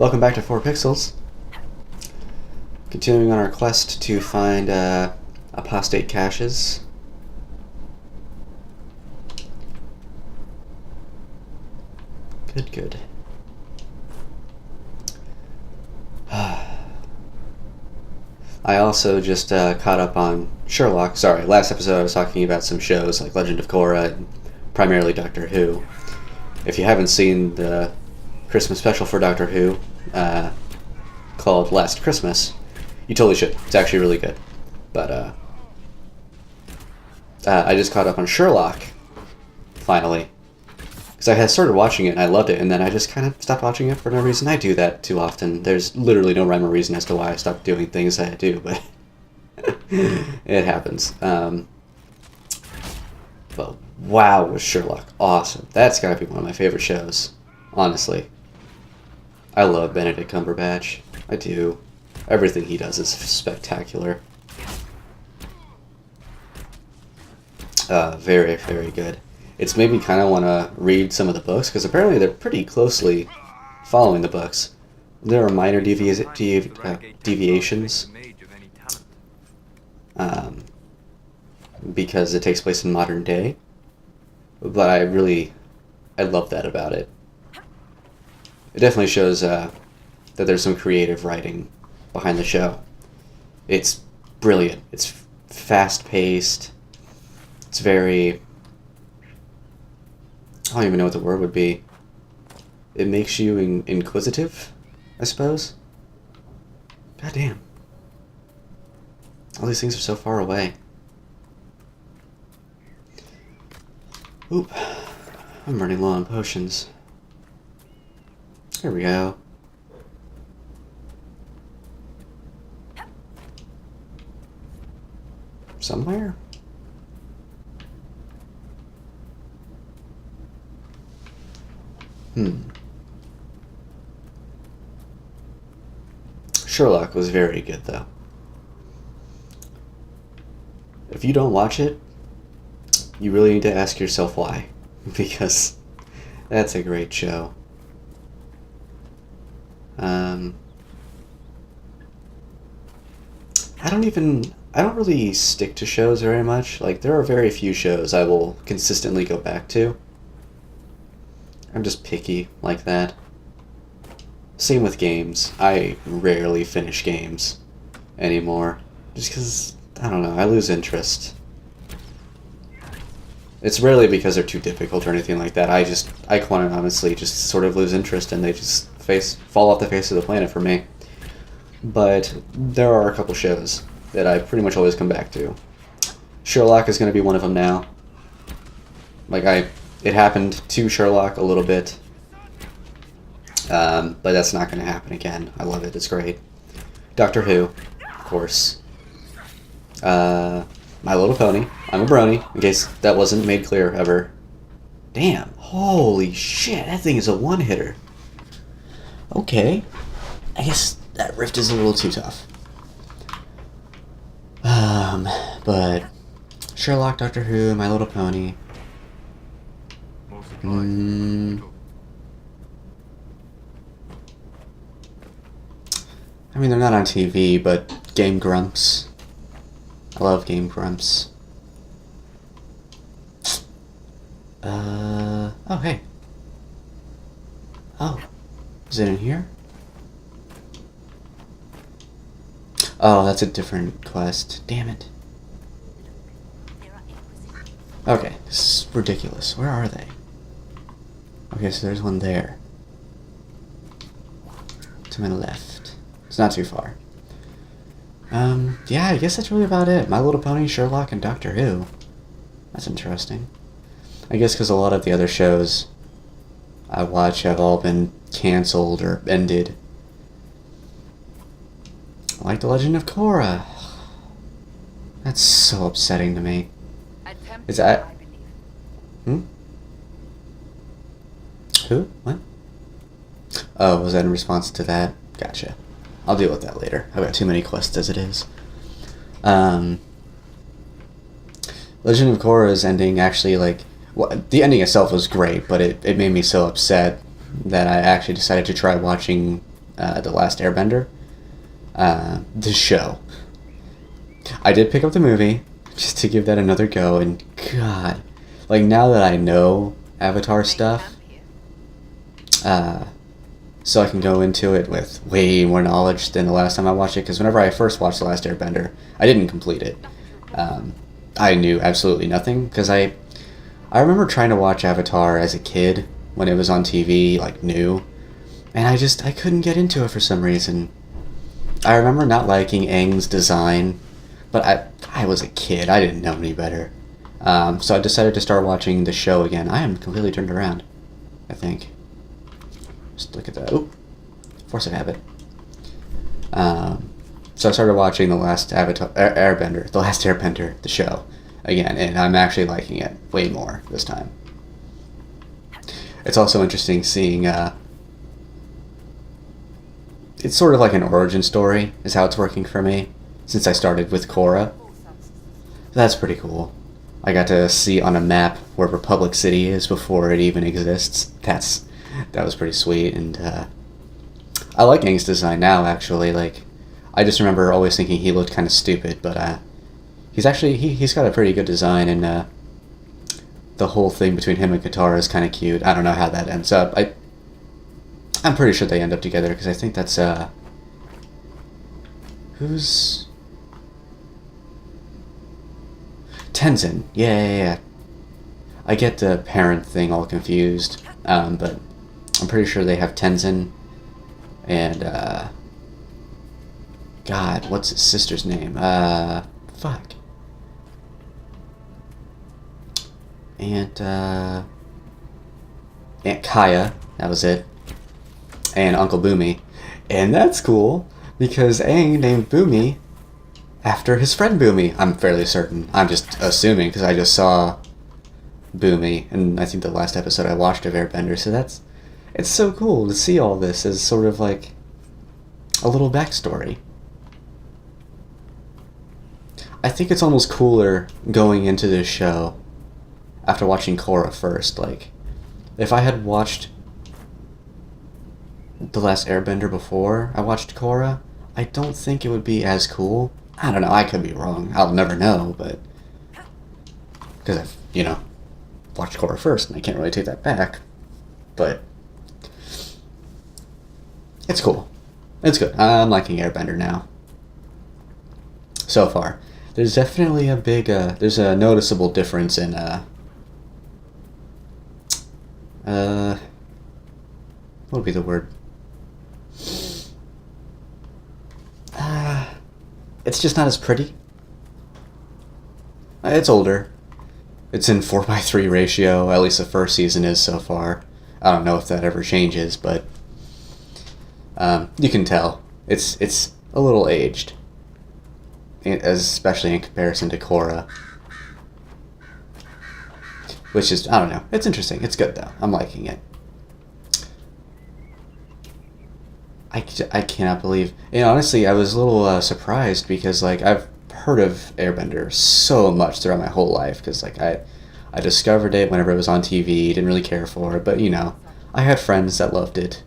Welcome back to 4 Pixels. Continuing on our quest to find apostate caches. Good. I also just caught up on Sherlock. Sorry, last episode I was talking about some shows like Legend of Korra and primarily Doctor Who. If you haven't seen the Christmas special for Doctor Who called Last Christmas, you totally should. It's actually really good. But I just caught up on Sherlock, finally. Because I had started watching it and I loved it, and then I just kind of stopped watching it for no reason. I do that too often. There's literally no rhyme or reason as to why I stopped doing things that I do, but it happens. But wow, was Sherlock awesome. That's gotta be one of my favorite shows, honestly. I love Benedict Cumberbatch. I do. Everything he does is spectacular. Very, very good. It's made me kind of want to read some of the books, because apparently they're pretty closely following the books. There are minor deviations, because it takes place in modern day, but I love that about it. It definitely shows that there's some creative writing behind the show. It's brilliant. It's fast-paced. It's very... I don't even know what the word would be. It makes you inquisitive, I suppose. God damn. All these things are so far away. Oop. I'm running low on potions. There we go. Somewhere? Sherlock was very good, though. If you don't watch it, you really need to ask yourself why. Because that's a great show. I don't really stick to shows very much. Like, there are very few shows I will consistently go back to. I'm just picky like that. Same with games. I rarely finish games anymore. Just because, I don't know, I lose interest. It's rarely because they're too difficult or anything like that. I quite honestly just sort of lose interest and they just fall off the face of the planet for me. But there are a couple shows that I pretty much always come back to. Sherlock is going to be one of them now. It happened to Sherlock a little bit, but that's not going to happen again. I love it. It's great. Doctor Who, of course. My Little Pony. I'm a brony, in case that wasn't made clear ever. Damn. Holy shit, that thing is a one-hitter. Okay. I guess that rift is a little too tough. But Sherlock, Doctor Who, My Little Pony. I mean, they're not on TV, but Game Grumps. I love Game Grumps. Oh, hey. Oh, is it in here? Oh, that's a different quest. Damn it. Okay, this is ridiculous. Where are they? Okay, so there's one there. To my left. It's not too far. Yeah, I guess that's really about it. My Little Pony, Sherlock, and Doctor Who. That's interesting. I guess because a lot of the other shows I watch have all been canceled or ended. Like The Legend of Korra. That's so upsetting to me. Is that... Who? What? Oh, was that in response to that? Gotcha. I'll deal with that later. I've got too many quests as it is. Legend of Korra's ending actually, the ending itself was great, but it made me so upset that I actually decided to try watching The Last Airbender. The show. I did pick up the movie just to give that another go, and God, like now that I know Avatar stuff, so I can go into it with way more knowledge than the last time I watched it, because whenever I first watched The Last Airbender, I didn't complete it. I knew absolutely nothing, because I remember trying to watch Avatar as a kid when it was on TV, like new, and I couldn't get into it for some reason. I remember not liking Aang's design, but I was a kid, I didn't know any better. So I decided to start watching the show again. I am completely turned around, I think. Just look at that. Oop. Force of habit. So I started watching The Last Airbender, the show, again, and I'm actually liking it way more this time. It's also interesting seeing, it's sort of like an origin story, is how it's working for me, since I started with Korra. That's pretty cool. I got to see on a map where Republic City is before it even exists. That was pretty sweet, and I like Aang's design now, actually. Like, I just remember always thinking he looked kind of stupid, but he's actually, he's got a pretty good design, and the whole thing between him and Katara is kind of cute. I don't know how that ends up. I'm pretty sure they end up together, because I think that's, who's... Tenzin. Yeah. I get the parent thing all confused, but I'm pretty sure they have Tenzin and, God, what's his sister's name? Fuck. Aunt Kaya, that was it. And Uncle Boomy. And that's cool, because Aang named Boomy after his friend Boomy. I'm fairly certain. I'm just assuming, because I just saw Boomy, and I think the last episode I watched of Airbender, so it's so cool to see all this as sort of like a little backstory. I think it's almost cooler going into this show after watching Korra first. Like, if I had watched The Last Airbender before I watched Korra, I don't think it would be as cool. I don't know, I could be wrong. I'll never know, but... because I've, watched Korra first, and I can't really take that back. But... it's cool. It's good. I'm liking Airbender now. So far. There's definitely a big, there's a noticeable difference in, what would be the word? It's just not as pretty. It's older. It's in 4:3 ratio, at least the first season is so far. I don't know if that ever changes, but you can tell. It's a little aged. Especially in comparison to Korra. Which is, I don't know, it's interesting. It's good, though. I'm liking it. I cannot believe... And honestly, I was a little surprised because, like, I've heard of Airbender so much throughout my whole life. Because, like, I discovered it whenever it was on TV, didn't really care for it. But, I had friends that loved it.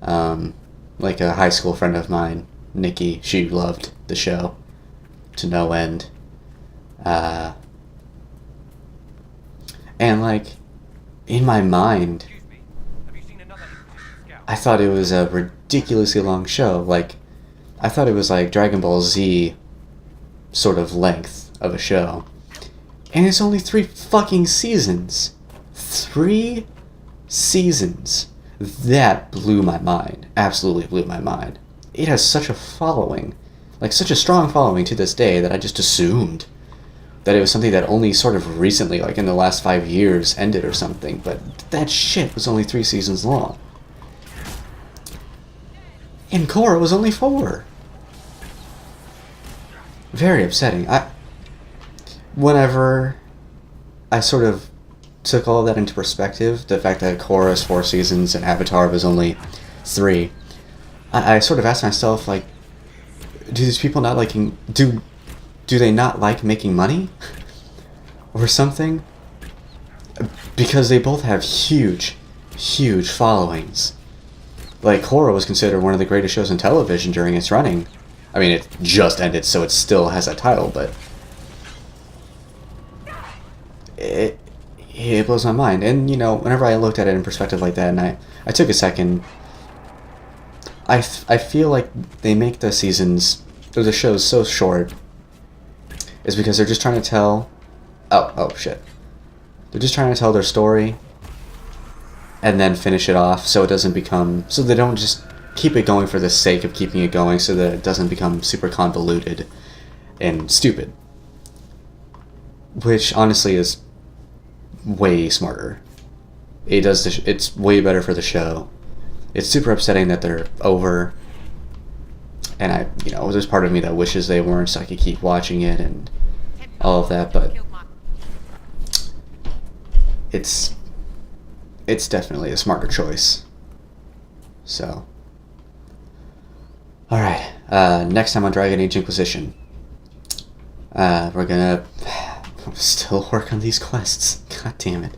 Like a high school friend of mine, Nikki, she loved the show to no end. And, like, in my mind, I thought it was a ridiculously long show. Like, I thought it was like Dragon Ball Z sort of length of a show. And it's only 3 fucking seasons. 3 seasons. That blew my mind. Absolutely blew my mind. It has such a following. Like, such a strong following to this day that I just assumed that it was something that only sort of recently, like in the last 5 years, ended or something. But that shit was only 3 seasons long. And Korra was only 4. Very upsetting. Whenever I sort of took all of that into perspective, the fact that Korra is 4 seasons and Avatar was only 3, I sort of asked myself, like, do these people not liking... Do they not like making money? Or something? Because they both have huge, huge followings. Like, Korra was considered one of the greatest shows on television during its running. I mean, it just ended, so it still has that title, but it blows my mind. And, you know, whenever I looked at it in perspective like that, and I took a second, I feel like they make the seasons, or the shows so short, is because they're just trying to tell, oh shit. They're just trying to tell their story, and then finish it off, so it doesn't become, so they don't just keep it going for the sake of keeping it going, so that it doesn't become super convoluted and stupid. Which, honestly, is way smarter. It's way better for the show. It's super upsetting that they're over, and there's part of me that wishes they weren't, so I could keep watching it and all of that, but it's definitely a smarter choice. So, alright, next time on Dragon Age Inquisition, we're gonna still work on these quests. God damn it.